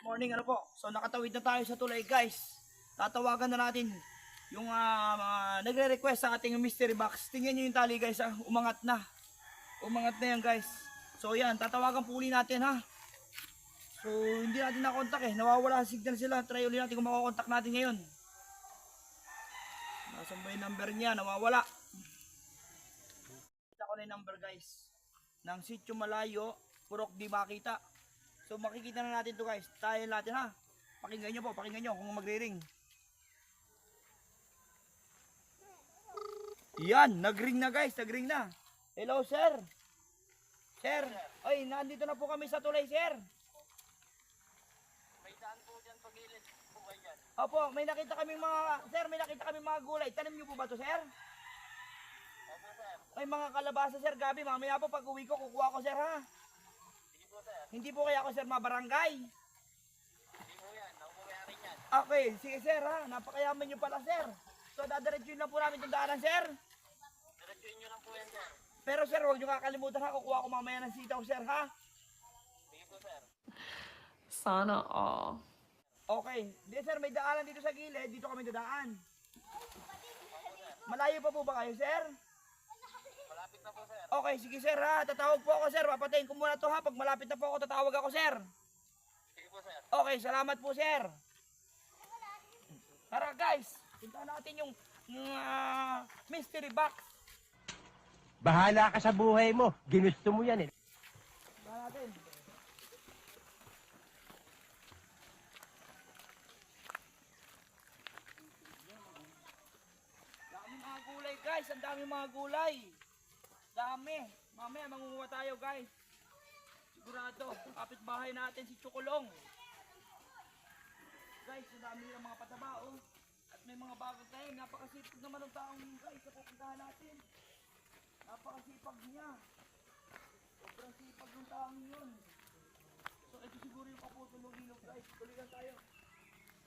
morning, ano po. So nakatawid na tayo sa tulay, guys. Tatawagan na natin yung nagre-request sa ating mystery box. Tingnan nyo yung tali, guys, ha. Umangat na. Umangat na yan, guys. So yan, tatawagan po uli natin, ha. So hindi natin nakontak eh. Nawawala ang signal sila. Try uli natin kung makakontak natin ngayon. Nasaan ba yung number niya? Nawawala. Kita ko na yung number, guys. Ng Sitio Malayo, Purok di makita. So makikita na natin to, guys. Tayo natin, ha. Pakinggan nyo po, pakinggan nyo kung magre-ring. Yan, nag-ring na, guys, nag-ring na. Hello, sir. Sir, ay, nandito na po kami sa tulay, sir. May daan po dyan pagilid po kayo dyan. Opo, may nakita kaming mga, sir, may nakita kaming mga gulay. Tanim nyo po ba to, sir? Opo sir. Ay, mga kalabasa, sir, gabi. Mamaya po pag uwi ko, kukuha ko, sir, ha. Sige po sir. Hindi po kaya ako, sir, mabarangay. Hindi po yan. Nakukuyarin yan. Okay, sige, sir, ha. Napakayaman nyo pala, sir. So, dadiretsuin lang po namin itong daanan, sir. Diretsuin nyo lang po yan sir. Pero, sir, huwag nyo kakalimutan, ha. Kukuha ko mamaya ng sitaw, sir, ha. Sige po sir. Sana all. Okay. Di, sir, may daanan dito sa gilid. Dito kami dadaan. Malayo pa po ba kayo, sir? Malapit na po sir. Okay, sige, sir, ha. Tatawag po ako, sir. Papatayin ko muna to, ha. Pag malapit na po ako, tatawag ako, sir. Sige po sir. Okay, salamat po, sir. Tara, guys. Puntahan natin yung mystery box. Bahala ka sa buhay mo. Ginusto mo yan eh. Puntahan natin. Dami mga gulay, guys. Ang dami mga gulay. Dami. Mamaya mangunguha tayo, guys. Sigurado. Kapitbahay natin si Chukulong. Guys, ang dami ng mga pataba, oh. At may mga bagong tayo. Napakasipag naman ng taong, guys, sa pupuntahan natin. Napakasipag niya. Sobrang sipag ng taong yun. So, ito siguro yung kaputulong ilog, guys. Tuloy lang tayo.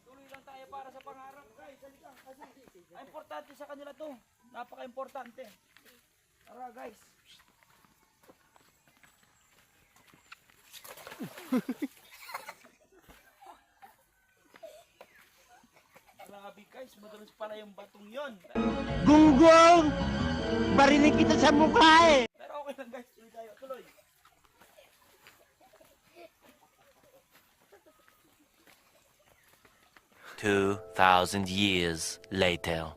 Tuloy lang tayo para sa pangarap, guys. Halika, kasi importante sa kanila to. Napaka-importante. Tara, guys. Grabe, guys. Madalas pala yung batong yon. Gunggong! Barinig kita sa mukha eh! Pero okay lang, guys. Tuloy tayo. Tuloy. $2,000 later.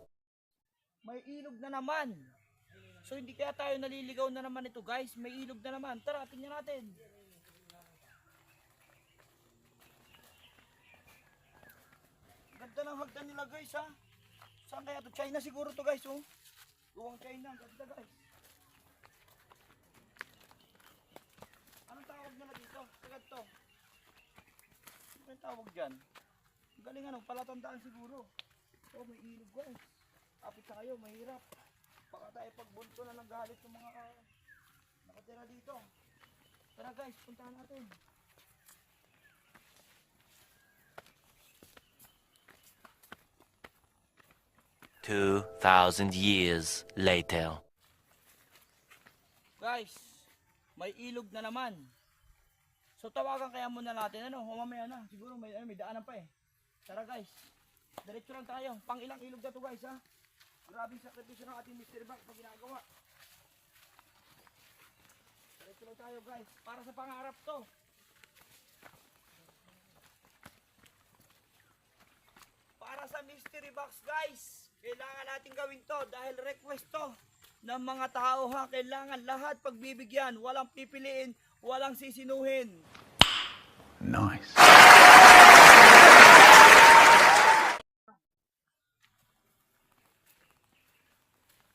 May ilog na naman. So hindi kaya tayo naliligaw na naman ito, guys. May ilog na naman. Tara, tingnan natin. Ganda ng hagdan nila, guys, ha. Saan kaya to? China siguro to, guys, oh. Luwang China. Ganda, guys. Anong tawag nila dito? Sagad to. Ano yung tawag dyan? Ang galing, ano, palatandaan siguro. Oh, may ilog, guys. Kapit na kayo, mahirap. Baka tayo pagbunso na ng galit ng mga nakatira dito. Tara, guys, puntahan natin. $2,000 later. Guys, may ilog na naman. So tawagan kaya muna natin, ano, mamaya na. Siguro may daanan pa eh. Tara, guys. Diretso lang tayo. Pang ilang ilog na to, guys, ha. Grabing sakripisyo ng ating mystery box pag ginagawa. Diretso lang tayo, guys. Para sa pangarap to. Para sa mystery box, guys. Kailangan natin gawin to dahil request to ng mga tao, ha. Kailangan lahat pagbibigyan. Walang pipiliin, walang sisinuhin. Nice.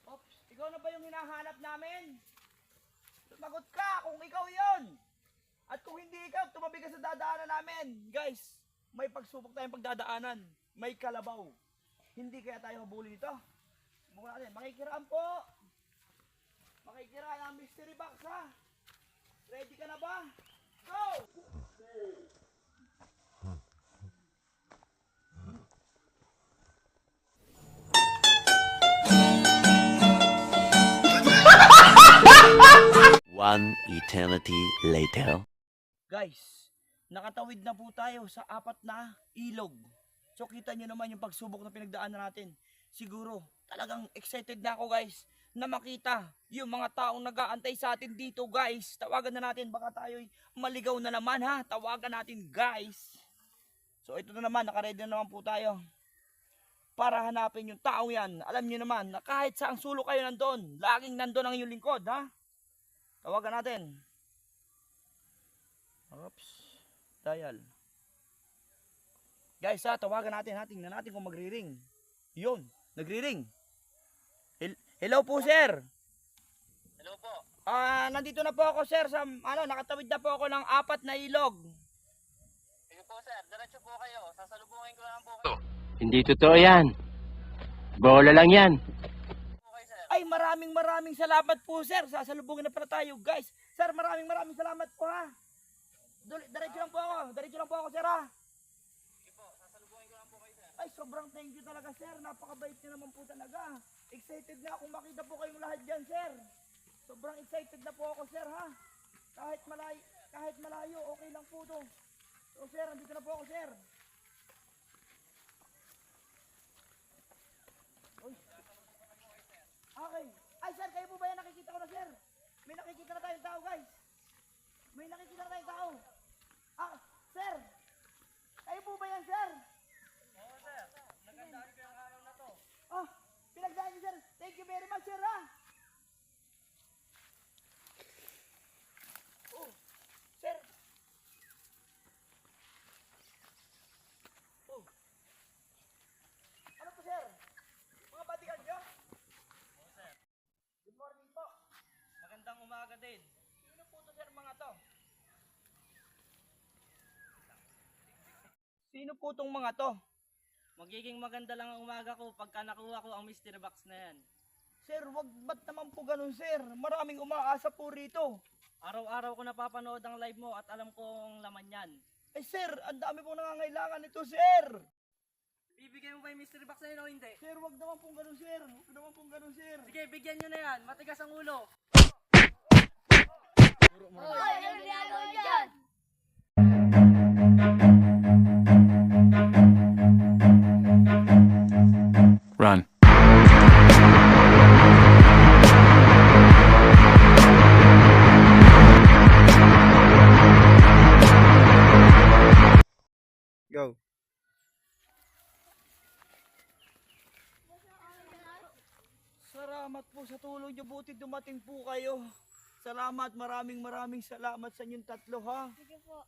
Ops, ikaw na ba yung hinahanap namin? Sumagot ka kung ikaw yon. At kung hindi ikaw, tumabi ka sa dadaanan namin. Guys, may pagsubok tayong pagdadaanan. May kalabaw. Hindi kaya tayo mabuli dito? Subukan natin. Makikiraan po. Makikiraan ang mystery box, ha? Ready ka na ba? Go! One eternity later. Guys, nakatawid na po tayo sa 4 na ilog. So kita nyo naman yung pagsubok na pinagdaanan natin. Siguro, talagang excited na ako guys na makita yung mga taong nag-aantay sa atin dito guys. Tawagan na natin, baka tayo'y maligaw na naman ha. Tawagan natin guys. So ito na naman, nakaready na naman po tayo para hanapin yung taong yan. Alam nyo naman na kahit saang sulok kayo nandun, laging nandun ang inyong lingkod ha. Tawagan natin. Oops. Dial. Guys ha, tawagan natin ha. Tingnan natin kung magri-ring. Yun, nagri-ring. Hello po sir. Hello po. Nandito na po ako sir sa nakatawid na po ako ng 4 na ilog. Sige po sir, diretso po kayo. Sasalubungin ko lang po kayo. Hindi totoo yan. Bola lang yan. Po kayo sir. Ay maraming salamat po sir. Sasalubungin na pala tayo guys. Sir maraming salamat po ha. Diretso lang po ako. Diretso lang po ako sir ha. Sige po, sasalubungin ko lang po kayo sir. Ay sobrang thank you talaga sir. Napakabait niyo naman po talaga. Excited na akong makita po kayong lahat dyan sir. Sobrang excited na po ako sir ha. Kahit malayo okay lang po to. So sir, andito na po ako sir. Uy. Okay. Ay sir, kayo po ba yan? Nakikita ko na sir. May nakikita na tayong tao guys. May nakikita na tayong tao. Sir. Kayo po ba yan sir? Oo sir, nagandaan ko yung araw na to. Pinagdaan niyo sir. Thank you very much sir ha. Oh, sir. Oh. Ano po sir? Mga bodyguard niyo? Oo sir. Good morning po. Magandang umaga din. Sino po to sir mga to? Sino po tong mga to? Magiging maganda lang ang umaga ko pagka nakuha ko ang mystery box na yan. Sir, ba't naman po ganun sir? Maraming umaasa po rito. Araw-araw ko napapanood ang live mo at alam kong laman yan. Eh sir, ang dami pong nangangailangan nito sir. Bibigay mo ba yung mystery box na yun o hindi? Sir, wag naman pong ganun sir. Wag naman pong ganun sir. Sige, bigyan nyo na yan. Matigas ang ulo. Run. Go. Salamat po sa tulong niyo, buti dumating po kayo. Salamat, maraming salamat sa inyong tatlo ha. Sige po.